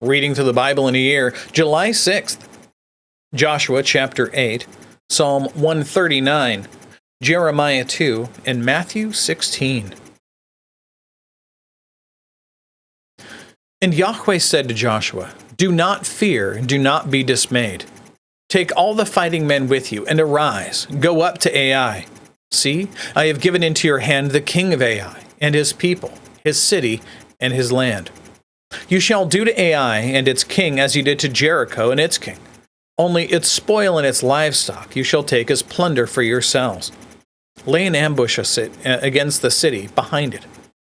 Reading through the Bible in a year, July 6th, Joshua chapter 8, Psalm 139, Jeremiah 2, and Matthew 16. And Yahweh said to Joshua, "Do not fear and do not be dismayed. Take all the fighting men with you and arise, go up to Ai. See, I have given into your hand the king of Ai and his people, his city, and his land. You shall do to Ai and its king as you did to Jericho and its king. Only its spoil and its livestock you shall take as plunder for yourselves. Lay an ambush against the city behind it."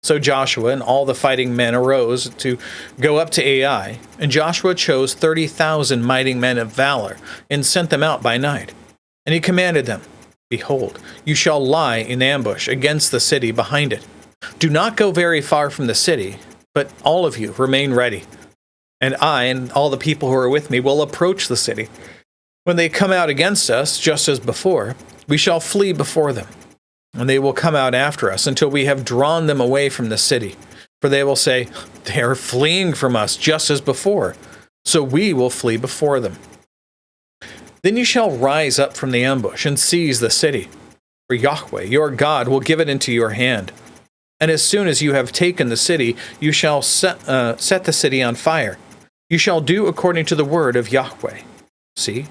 So Joshua and all the fighting men arose to go up to Ai, and Joshua chose 30,000 mighty men of valor and sent them out by night. And he commanded them, "Behold, you shall lie in ambush against the city behind it. Do not go very far from the city, but all of you remain ready. And I and all the people who are with me will approach the city. When they come out against us, just as before, we shall flee before them. And they will come out after us until we have drawn them away from the city. For they will say, 'They are fleeing from us just as before.' So we will flee before them. Then you shall rise up from the ambush and seize the city. For Yahweh, your God, will give it into your hand. And as soon as you have taken the city, you shall set the city on fire. You shall do according to the word of Yahweh. See,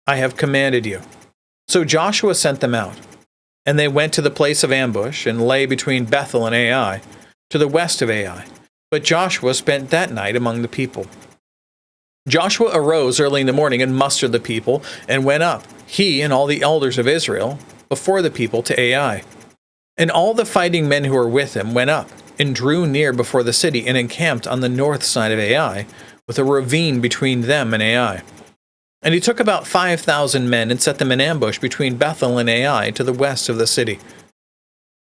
I have commanded you." So Joshua sent them out, and they went to the place of ambush and lay between Bethel and Ai, to the west of Ai. But Joshua spent that night among the people. Joshua arose early in the morning and mustered the people, and went up, he and all the elders of Israel, before the people to Ai. And all the fighting men who were with him went up, and drew near before the city, and encamped on the north side of Ai, with a ravine between them and Ai. And he took about 5,000 men, and set them in ambush between Bethel and Ai, to the west of the city.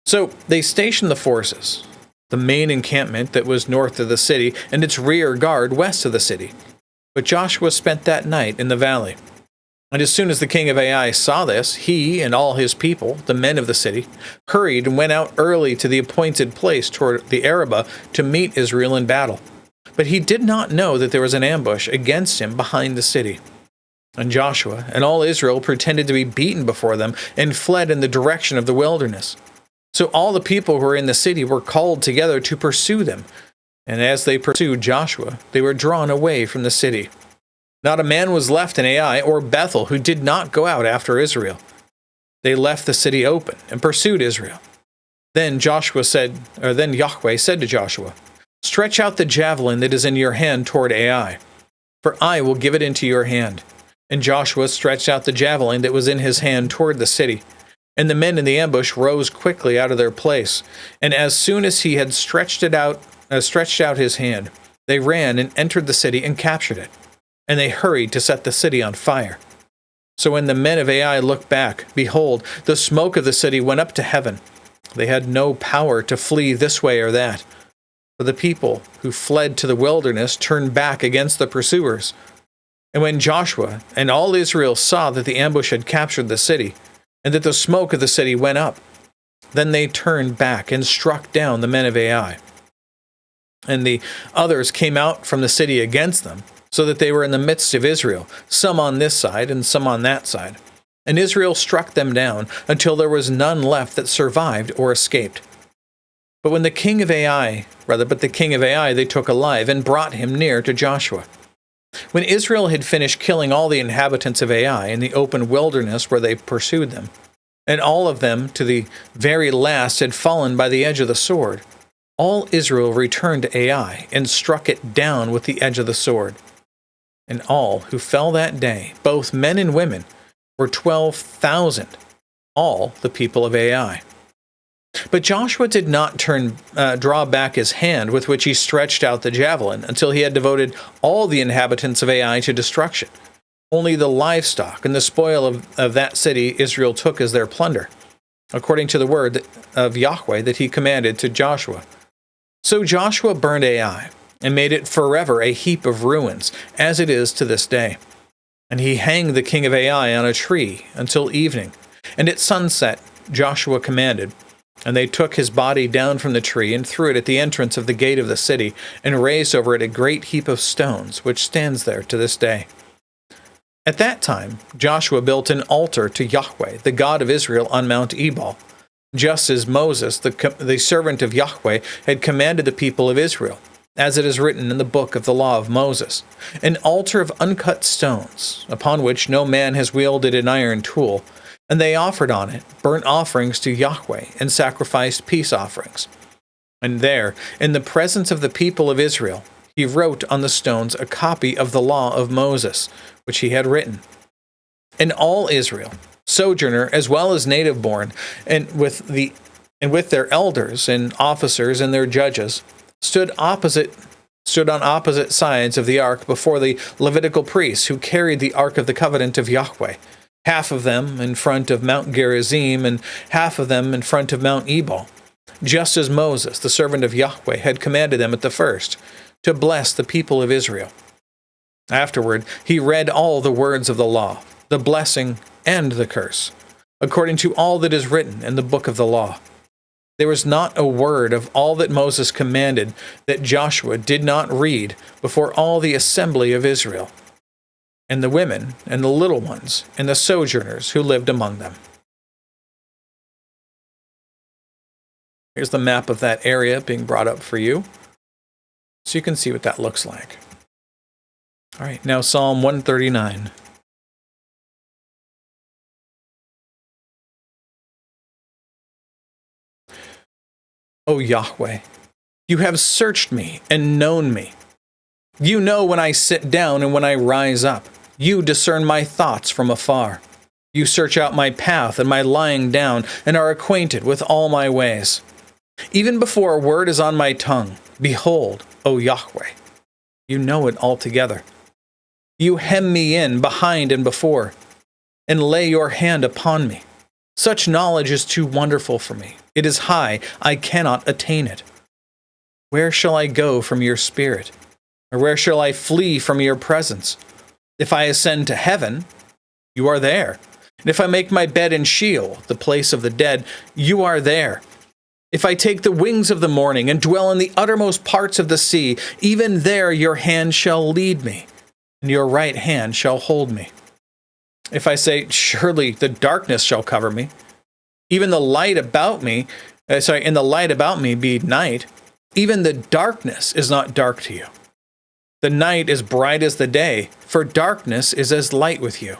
So they stationed the forces, the main encampment that was north of the city, and its rear guard west of the city. But Joshua spent that night in the valley. And as soon as the king of Ai saw this, he and all his people, the men of the city, hurried and went out early to the appointed place toward the Arabah to meet Israel in battle. But he did not know that there was an ambush against him behind the city. And Joshua and all Israel pretended to be beaten before them, and fled in the direction of the wilderness. So all the people who were in the city were called together to pursue them. And as they pursued Joshua, they were drawn away from the city. Not a man was left in Ai or Bethel who did not go out after Israel. They left the city open and pursued Israel. Then Yahweh said to Joshua, "Stretch out the javelin that is in your hand toward Ai, for I will give it into your hand." And Joshua stretched out the javelin that was in his hand toward the city. And the men in the ambush rose quickly out of their place. And as soon as he had stretched out his hand, they ran and entered the city and captured it. And they hurried to set the city on fire. So when the men of Ai looked back, behold, the smoke of the city went up to heaven. They had no power to flee this way or that. For the people who fled to the wilderness turned back against the pursuers. And when Joshua and all Israel saw that the ambush had captured the city, and that the smoke of the city went up, then they turned back and struck down the men of Ai. And the others came out from the city against them, so that they were in the midst of Israel, some on this side and some on that side. And Israel struck them down until there was none left that survived or escaped. But the king of Ai they took alive and brought him near to Joshua. When Israel had finished killing all the inhabitants of Ai in the open wilderness where they pursued them, and all of them to the very last had fallen by the edge of the sword, all Israel returned to Ai and struck it down with the edge of the sword. And all who fell that day, both men and women, were 12,000, all the people of Ai. But Joshua did not draw back his hand with which he stretched out the javelin until he had devoted all the inhabitants of Ai to destruction. Only the livestock and the spoil of that city Israel took as their plunder, according to the word of Yahweh that he commanded to Joshua. So Joshua burned Ai, and made it forever a heap of ruins, as it is to this day. And he hanged the king of Ai on a tree until evening. And at sunset Joshua commanded, And they took his body down from the tree and threw it at the entrance of the gate of the city, and raised over it a great heap of stones, which stands there to this day. At that time, Joshua built an altar to Yahweh, the God of Israel, on Mount Ebal, just as Moses, the servant of Yahweh, had commanded the people of Israel, as it is written in the book of the law of Moses, an altar of uncut stones, upon which no man has wielded an iron tool, and they offered on it burnt offerings to Yahweh, and sacrificed peace offerings. And there, in the presence of the people of Israel, he wrote on the stones a copy of the law of Moses, which he had written. And all Israel, sojourner as well as native born, and with their elders and officers and their judges, stood on opposite sides of the ark before the Levitical priests who carried the ark of the covenant of Yahweh, half of them in front of Mount Gerizim and half of them in front of Mount Ebal, just as Moses, the servant of Yahweh, had commanded them at the first, to bless the people of Israel. Afterward, he read all the words of the law, the blessing and the curse, according to all that is written in the book of the law. There was not a word of all that Moses commanded that Joshua did not read before all the assembly of Israel, and the women and the little ones and the sojourners who lived among them. Here's the map of that area being brought up for you, so you can see what that looks like. All right, now Psalm 139. O Yahweh, you have searched me and known me. You know when I sit down and when I rise up. You discern my thoughts from afar. You search out my path and my lying down, and are acquainted with all my ways. Even before a word is on my tongue, behold, O Yahweh, you know it altogether. You hem me in behind and before, and lay your hand upon me. Such knowledge is too wonderful for me. It is high, I cannot attain it. Where shall I go from your spirit? Or where shall I flee from your presence? If I ascend to heaven, you are there. And if I make my bed in Sheol, the place of the dead, you are there. If I take the wings of the morning and dwell in the uttermost parts of the sea, even there your hand shall lead me, and your right hand shall hold me. If I say, surely the darkness shall cover me, even the light about me, and the light about me be night, even the darkness is not dark to you. The night is bright as the day, for darkness is as light with you.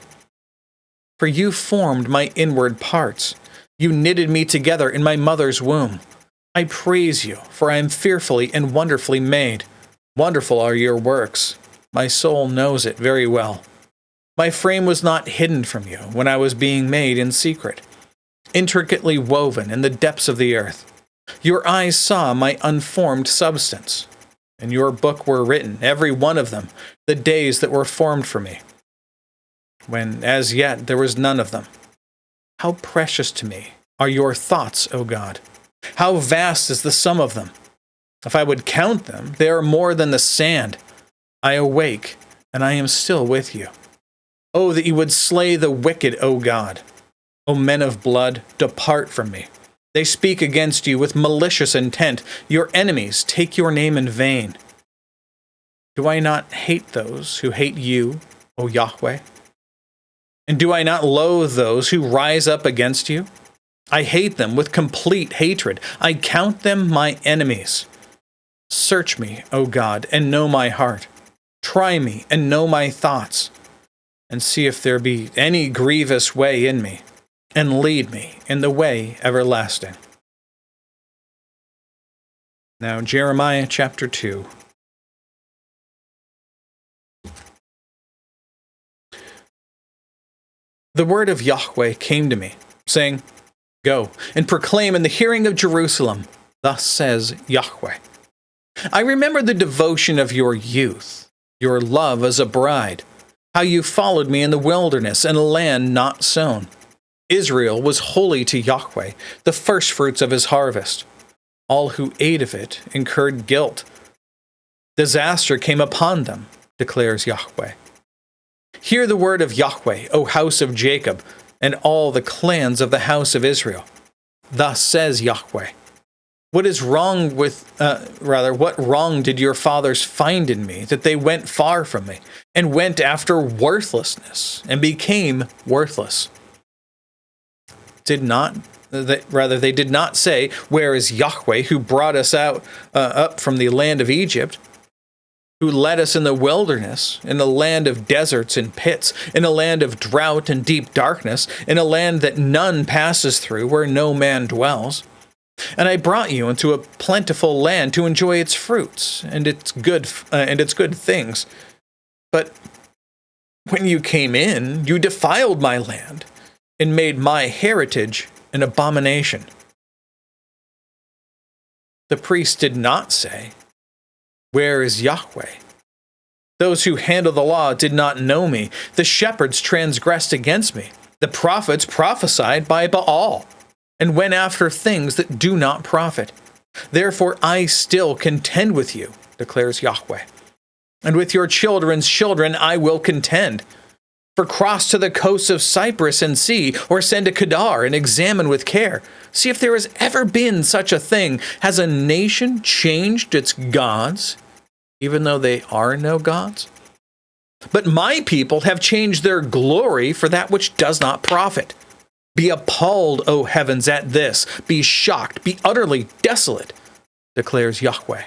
For you formed my inward parts. You knitted me together in my mother's womb. I praise you, for I am fearfully and wonderfully made. Wonderful are your works. My soul knows it very well. My frame was not hidden from you when I was being made in secret, intricately woven in the depths of the earth. Your eyes saw my unformed substance. In your book were written, every one of them, the days that were formed for me, when as yet there was none of them. How precious to me are your thoughts, O God! How vast is the sum of them! If I would count them, they are more than the sand. I awake, and I am still with you. Oh, that you would slay the wicked, O God! O men of blood, depart from me. They speak against you with malicious intent. Your enemies take your name in vain. Do I not hate those who hate you, O Yahweh? And do I not loathe those who rise up against you? I hate them with complete hatred. I count them my enemies. Search me, O God, and know my heart. Try me and know my thoughts, and see if there be any grievous way in me, and lead me in the way everlasting. Now, Jeremiah chapter 2. The word of Yahweh came to me, saying, Go and proclaim in the hearing of Jerusalem, thus says Yahweh. I remember the devotion of your youth, your love as a bride, how you followed me in the wilderness and a land not sown. Israel was holy to Yahweh, the firstfruits of his harvest. All who ate of it incurred guilt. Disaster came upon them, declares Yahweh. Hear the word of Yahweh, O house of Jacob, and all the clans of the house of Israel. Thus says Yahweh. What wrong did your fathers find in me, that they went far from me, and went after worthlessness, and became worthless? They did not say, where is Yahweh, who brought us up from the land of Egypt, who led us in the wilderness, in a land of deserts and pits, in a land of drought and deep darkness, in a land that none passes through, where no man dwells. And I brought you into a plentiful land to enjoy its fruits and its good things. But when you came in, you defiled my land and made my heritage an abomination. The priest did not say, where is Yahweh? Those who handle the law did not know me. The shepherds transgressed against me. The prophets prophesied by Baal, and went after things that do not profit. Therefore I still contend with you, declares Yahweh. And with your children's children I will contend. For cross to the coasts of Cyprus and see, or send to Kedar and examine with care. See if there has ever been such a thing. Has a nation changed its gods, even though they are no gods? But my people have changed their glory for that which does not profit. Be appalled, O heavens, at this. Be shocked, be utterly desolate, declares Yahweh.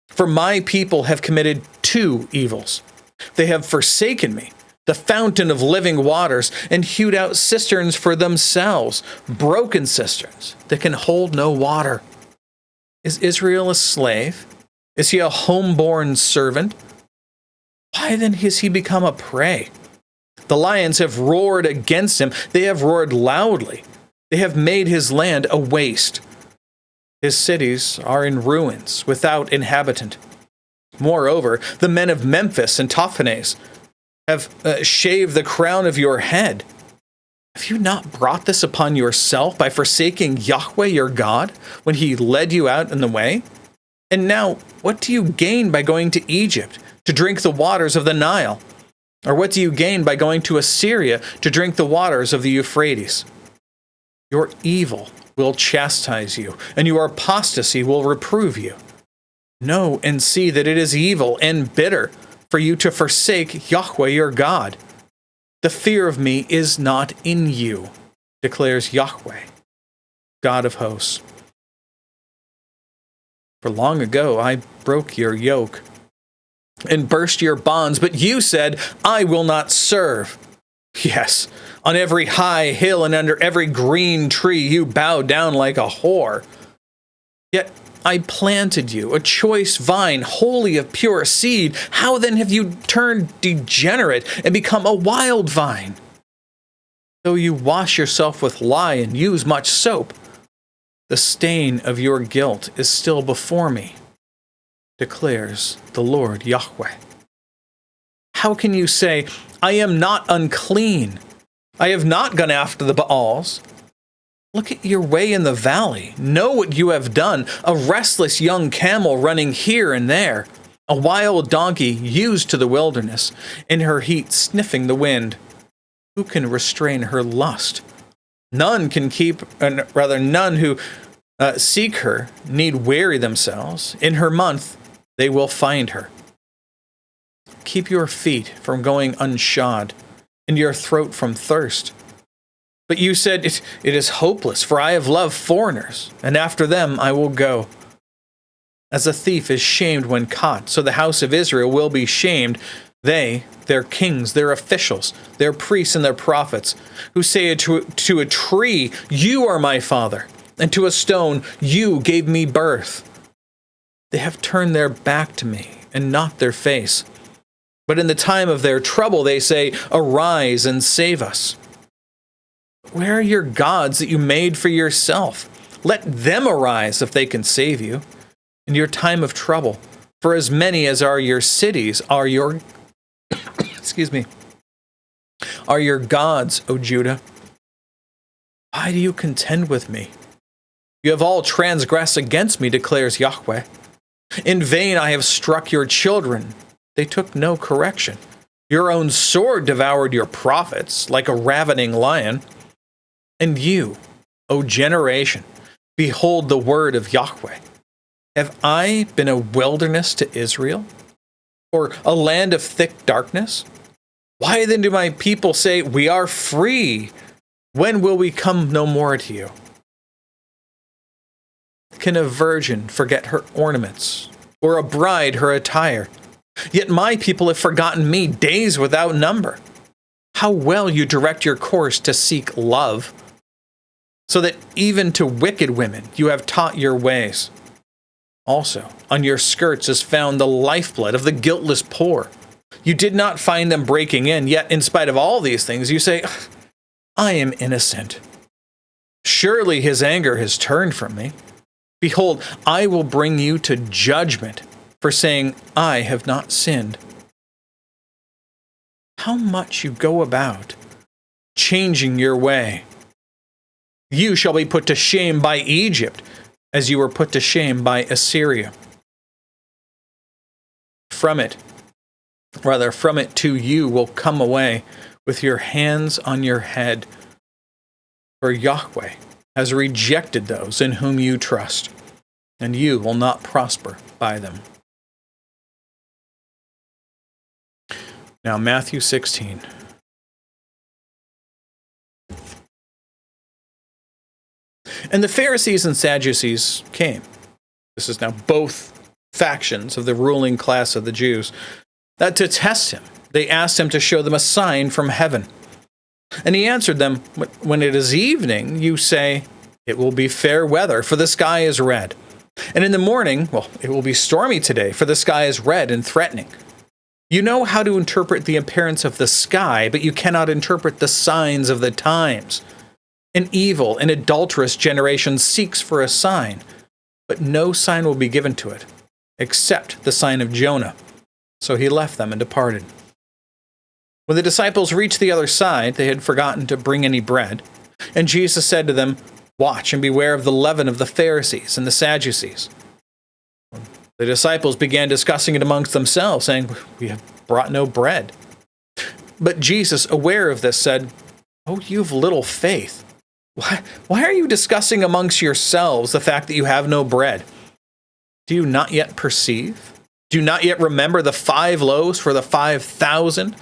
For my people have committed two evils. They have forsaken me, the fountain of living waters, and hewed out cisterns for themselves, broken cisterns that can hold no water. Is Israel a slave? Is he a homeborn servant? Why then has he become a prey? The lions have roared against him. They have roared loudly. They have made his land a waste. His cities are in ruins, without inhabitant. Moreover, the men of Memphis and Tahpanhes have shaved the crown of your head. Have you not brought this upon yourself by forsaking Yahweh your God when he led you out in the way? And now, what do you gain by going to Egypt to drink the waters of the Nile? Or what do you gain by going to Assyria to drink the waters of the Euphrates? Your evil will chastise you, and your apostasy will reprove you. Know and see that it is evil and bitter for you to forsake Yahweh your God. The fear of me is not in you, declares Yahweh, God of hosts. For long ago I broke your yoke and burst your bonds, but you said, I will not serve. Yes, on every high hill and under every green tree you bow down like a whore. Yet I planted you, a choice vine, wholly of pure seed. How then have you turned degenerate and become a wild vine? Though you wash yourself with lye and use much soap, the stain of your guilt is still before me, declares the Lord Yahweh. How can you say, I am not unclean? I have not gone after the Baals. Look at your way in the valley. Know what you have done. A restless young camel running here and there. A wild donkey used to the wilderness, in her heat sniffing the wind. Who can restrain her lust? None who seek her need weary themselves. In her month, they will find her. Keep your feet from going unshod, and your throat from thirst. But you said, it is hopeless, for I have loved foreigners, and after them I will go. As a thief is shamed when caught, so the house of Israel will be shamed. They, their kings, their officials, their priests and their prophets, who say to a tree, you are my father, and to a stone, you gave me birth. They have turned their back to me, and not their face. But in the time of their trouble they say, arise and save us. Where are your gods that you made for yourself? Let them arise if they can save you in your time of trouble. For as many as are your cities are your are your gods, O Judah. Why do you contend with me? You have all transgressed against me, declares Yahweh. In vain I have struck your children. They took no correction. Your own sword devoured your prophets like a ravening lion. And you, O generation, behold the word of Yahweh. Have I been a wilderness to Israel, or a land of thick darkness? Why then do my people say, we are free? When will we come no more to you? Can a virgin forget her ornaments, or a bride her attire? Yet my people have forgotten me days without number. How well you direct your course to seek love, so that even to wicked women you have taught your ways. Also, on your skirts is found the lifeblood of the guiltless poor. You did not find them breaking in, yet in spite of all these things, you say, I am innocent. Surely his anger has turned from me. Behold, I will bring you to judgment for saying, I have not sinned. How much you go about changing your way. You shall be put to shame by Egypt, as you were put to shame by Assyria. From it to you will come away with your hands on your head. For Yahweh has rejected those in whom you trust, and you will not prosper by them. Now, Matthew 16. And the Pharisees and Sadducees came. This is now both factions of the ruling class of the Jews. To test him, they asked him to show them a sign from heaven. And he answered them, when it is evening, you say, it will be fair weather, for the sky is red. And in the morning, it will be stormy today, for the sky is red and threatening. You know how to interpret the appearance of the sky, but you cannot interpret the signs of the times. An evil and adulterous generation seeks for a sign, but no sign will be given to it, except the sign of Jonah. So he left them and departed. When the disciples reached the other side, they had forgotten to bring any bread. And Jesus said to them, watch and beware of the leaven of the Pharisees and the Sadducees. The disciples began discussing it amongst themselves, saying, we have brought no bread. But Jesus, aware of this, said, oh, you have little faith. Why are you discussing amongst yourselves the fact that you have no bread? Do you not yet perceive? Do you not yet remember the 5 loaves for the 5,000,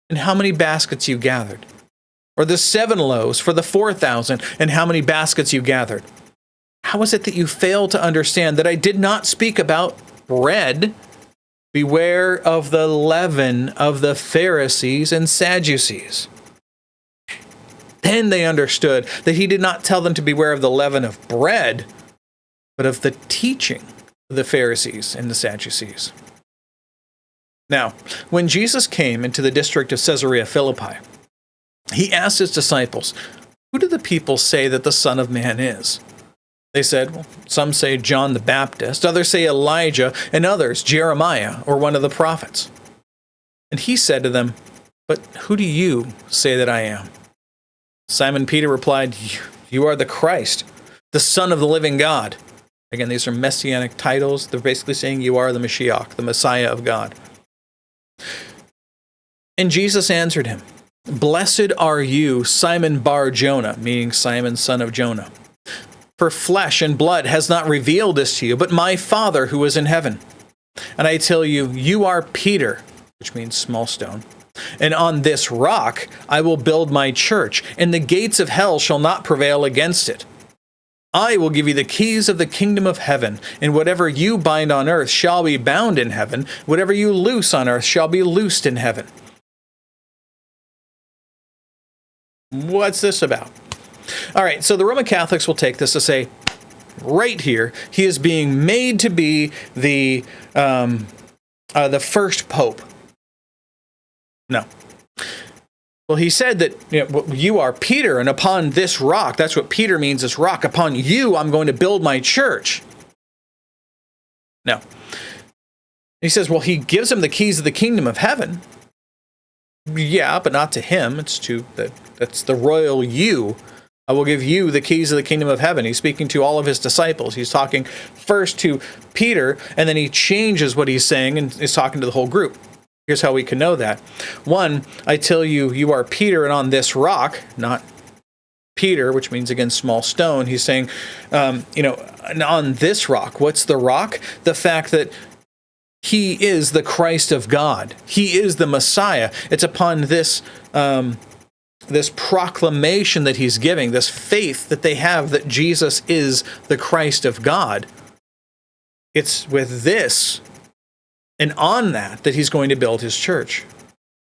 and how many baskets you gathered? Or the 7 loaves for the 4,000, and how many baskets you gathered? How is it that you fail to understand that I did not speak about bread? Beware of the leaven of the Pharisees and Sadducees. Then they understood that he did not tell them to beware of the leaven of bread, but of the teaching of the Pharisees and the Sadducees. Now, when Jesus came into the district of Caesarea Philippi, he asked his disciples, who do the people say that the Son of Man is? They said, some say John the Baptist, others say Elijah, and others Jeremiah or one of the prophets. And he said to them, but who do you say that I am? Simon Peter replied, you are the Christ, the Son of the living God. Again, these are messianic titles. They're basically saying you are the Mashiach, the Messiah of God. And Jesus answered him, blessed are you, Simon Bar Jonah, meaning Simon, son of Jonah. For flesh and blood has not revealed this to you, but my Father who is in heaven. And I tell you, you are Peter, which means small stone. And on this rock I will build my church, and the gates of hell shall not prevail against it. I will give you the keys of the kingdom of heaven, and whatever you bind on earth shall be bound in heaven, whatever you loose on earth shall be loosed in heaven. What's this about? All right, so the Roman Catholics will take this to say, right here, he is being made to be the first pope. No. Well, he said that you are Peter, and upon this rock, that's what Peter means, this rock, upon you I'm going to build my church. No. He says, well, he gives him the keys of the kingdom of heaven. Yeah, but not to him. That's the royal you. I will give you the keys of the kingdom of heaven. He's speaking to all of his disciples. He's talking first to Peter, and then he changes what he's saying and is talking to the whole group. Here's how we can know that. 1, I tell you, you are Peter, and on this rock, not Peter, which means, again, small stone, he's saying, on this rock. What's the rock? The fact that he is the Christ of God. He is the Messiah. It's upon this this proclamation that he's giving, this faith that they have that Jesus is the Christ of God. It's with this and on that he's going to build his church.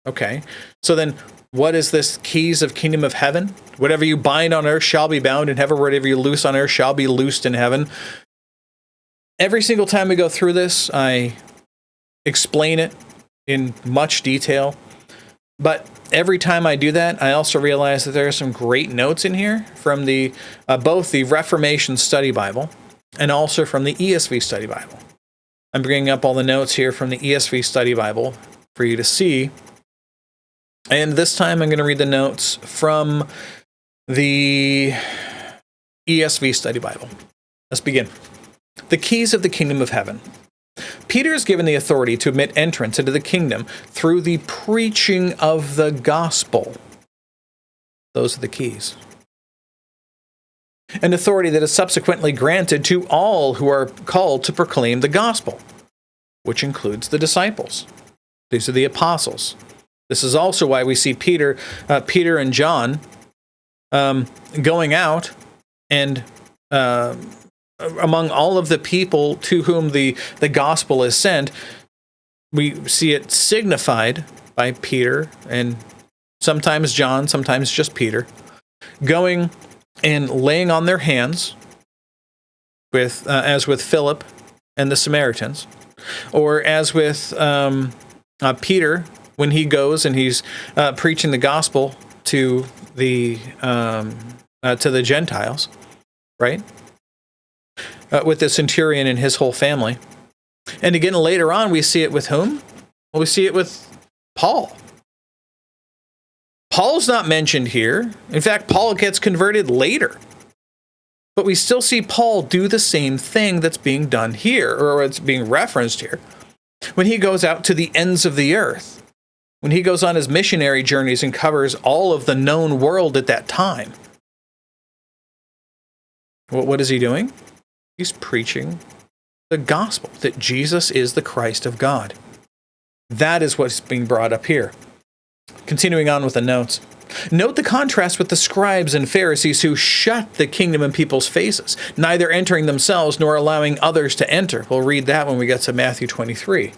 Okay, so then what is this keys of kingdom of heaven? Whatever you bind on earth shall be bound in heaven. Whatever you loose on earth shall be loosed in heaven. Every single time we go through this, I explain it in much detail. But every time I do that, I also realize that there are some great notes in here from the both the Reformation Study Bible and also from the ESV Study Bible. I'm bringing up all the notes here from the ESV Study Bible for you to see. And this time I'm going to read the notes from the ESV Study Bible. Let's begin. The keys of the kingdom of heaven. Peter is given the authority to admit entrance into the kingdom through the preaching of the gospel. Those are the keys. An authority that is subsequently granted to all who are called to proclaim the gospel, which includes the disciples. These are the apostles. This is also why we see Peter and John going out and among all of the people to whom the gospel is sent. We see it signified by Peter and sometimes John, sometimes just Peter, going and laying on their hands, as with Philip and the Samaritans, or as with Peter when he goes and he's preaching the gospel to the Gentiles, right? With the centurion and his whole family. And again, later on, we see it with whom? Well, we see it with Paul. Paul's not mentioned here. In fact, Paul gets converted later. But we still see Paul do the same thing that's being done here, or it's being referenced here. When he goes out to the ends of the earth, when he goes on his missionary journeys and covers all of the known world at that time, what is he doing? He's preaching the gospel, that Jesus is the Christ of God. That is what's being brought up here. Continuing on with the notes. Note the contrast with the scribes and Pharisees who shut the kingdom in people's faces, neither entering themselves nor allowing others to enter. We'll read that when we get to Matthew 23.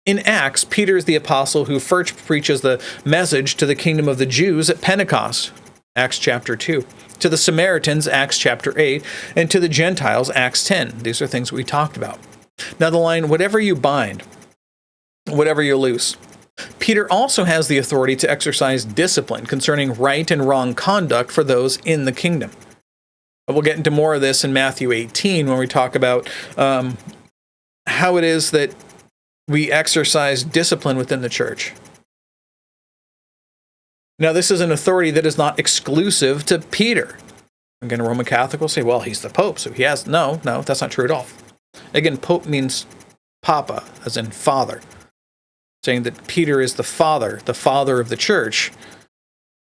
In Acts, Peter is the apostle who first preaches the message to the kingdom of the Jews at Pentecost, Acts chapter 2. To the Samaritans, Acts chapter 8, and to the Gentiles, Acts 10. These are things we talked about. Now the line, whatever you bind, whatever you loose. Peter also has the authority to exercise discipline concerning right and wrong conduct for those in the kingdom. But we'll get into more of this in Matthew 18 when we talk about how it is that we exercise discipline within the church. Now, this is an authority that is not exclusive to Peter. Again, a Roman Catholic will say, well, he's the Pope, so he has... No, that's not true at all. Again, Pope means Papa, as in father. Saying that Peter is the father of the church.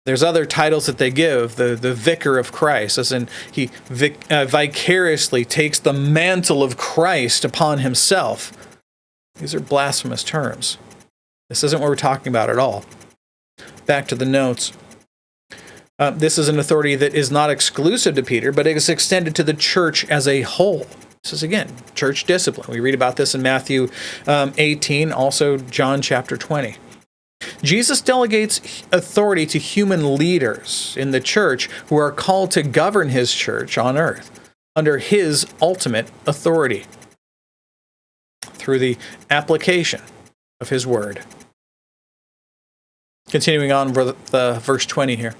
There's other titles that they give, the vicar of Christ, as in he vicariously takes the mantle of Christ upon himself. These are blasphemous terms. This isn't what we're talking about at all. Back to the notes. This is an authority that is not exclusive to Peter, but it is extended to the church as a whole. This is, again, church discipline. We read about this in Matthew 18, also John chapter 20. Jesus delegates authority to human leaders in the church who are called to govern his church on earth under his ultimate authority through the application of his word. Continuing on with verse 20 here.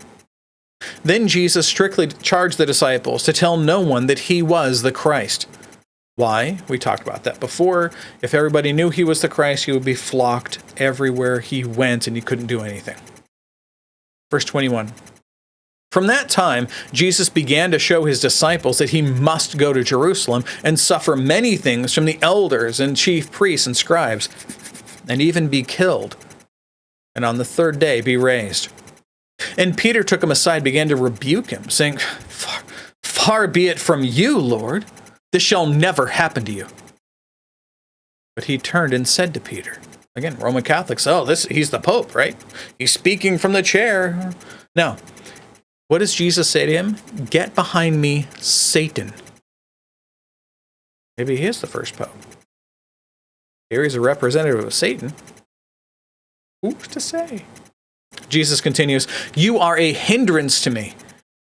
Then Jesus strictly charged the disciples to tell no one that he was the Christ. Why? We talked about that before. If everybody knew he was the Christ, he would be flocked everywhere he went and he couldn't do anything. Verse 21. From that time, Jesus began to show his disciples that he must go to Jerusalem and suffer many things from the elders and chief priests and scribes, and even be killed, and on the third day be raised. And Peter took him aside, began to rebuke him, saying, Far be it from you, Lord. This shall never happen to you. But he turned and said to Peter, again, Roman Catholics, he's the Pope, right? He's speaking from the chair. Now, what does Jesus say to him? Get behind me, Satan. Maybe he is the first Pope. Here he's a representative of Satan. Who's to say? Jesus continues, you are a hindrance to me,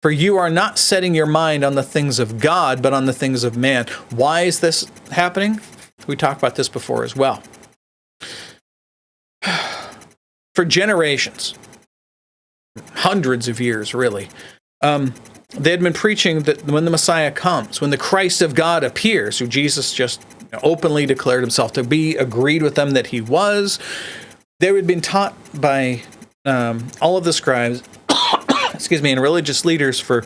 for you are not setting your mind on the things of God, but on the things of man. Why is this happening? We talked about this before as well. For generations, hundreds of years really, they had been preaching that when the Messiah comes, when the Christ of God appears, who Jesus just openly declared himself to be, agreed with them that he was, they had been taught by all of the scribes, and religious leaders for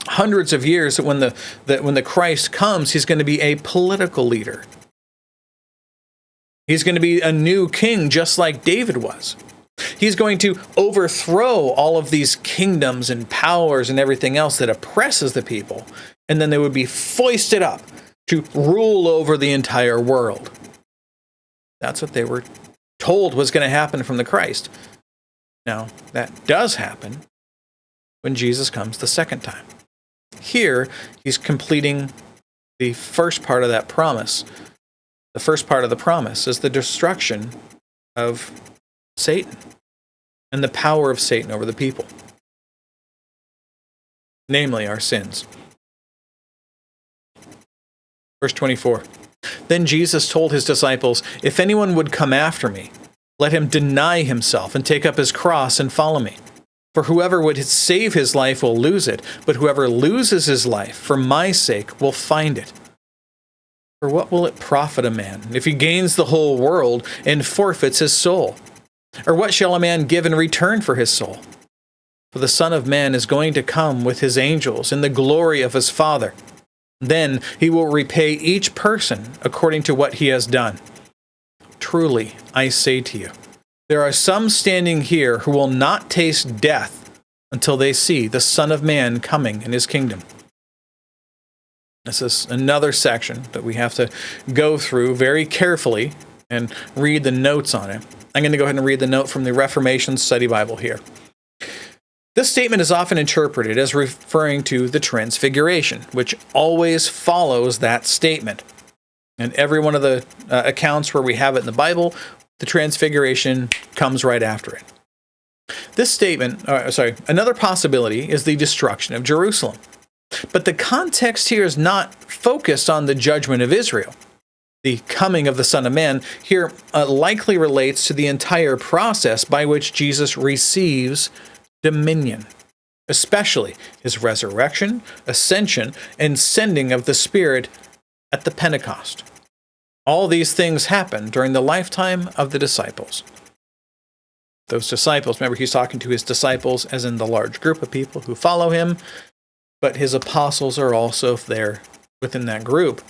hundreds of years that when the Christ comes, he's going to be a political leader. He's going to be a new king, just like David was. He's going to overthrow all of these kingdoms and powers and everything else that oppresses the people, and then they would be foisted up to rule over the entire world. That's what they were told was going to happen from the Christ. Now, that does happen when Jesus comes the second time. Here, he's completing the first part of that promise. The first part of the promise is the destruction of Satan and the power of Satan over the people, namely our sins. Verse 24. Then Jesus told his disciples, if anyone would come after me, let him deny himself and take up his cross and follow me. For whoever would save his life will lose it, but whoever loses his life for my sake will find it. For what will it profit a man if he gains the whole world and forfeits his soul? Or what shall a man give in return for his soul? For the Son of Man is going to come with his angels in the glory of his Father. Then he will repay each person according to what he has done. Truly, I say to you, there are some standing here who will not taste death until they see the Son of Man coming in his kingdom. This is another section that we have to go through very carefully and read the notes on it. I'm going to go ahead and read the note from the Reformation Study Bible here. This statement is often interpreted as referring to the Transfiguration, which always follows that statement. And every one of the accounts where we have it in the Bible, the Transfiguration comes right after it. This statement, another possibility is the destruction of Jerusalem. But the context here is not focused on the judgment of Israel. The coming of the Son of Man here likely relates to the entire process by which Jesus receives dominion, especially his resurrection, ascension, and sending of the Spirit at the Pentecost. All these things happen during the lifetime of the disciples. Those disciples, remember he's talking to his disciples as in the large group of people who follow him, but his apostles are also there within that group.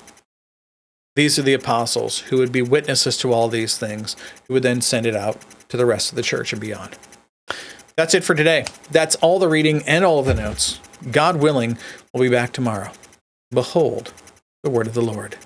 These are the apostles who would be witnesses to all these things, who would then send it out to the rest of the church and beyond. That's it for today. That's all the reading and all of the notes. God willing, we'll be back tomorrow. Behold, the word of the Lord.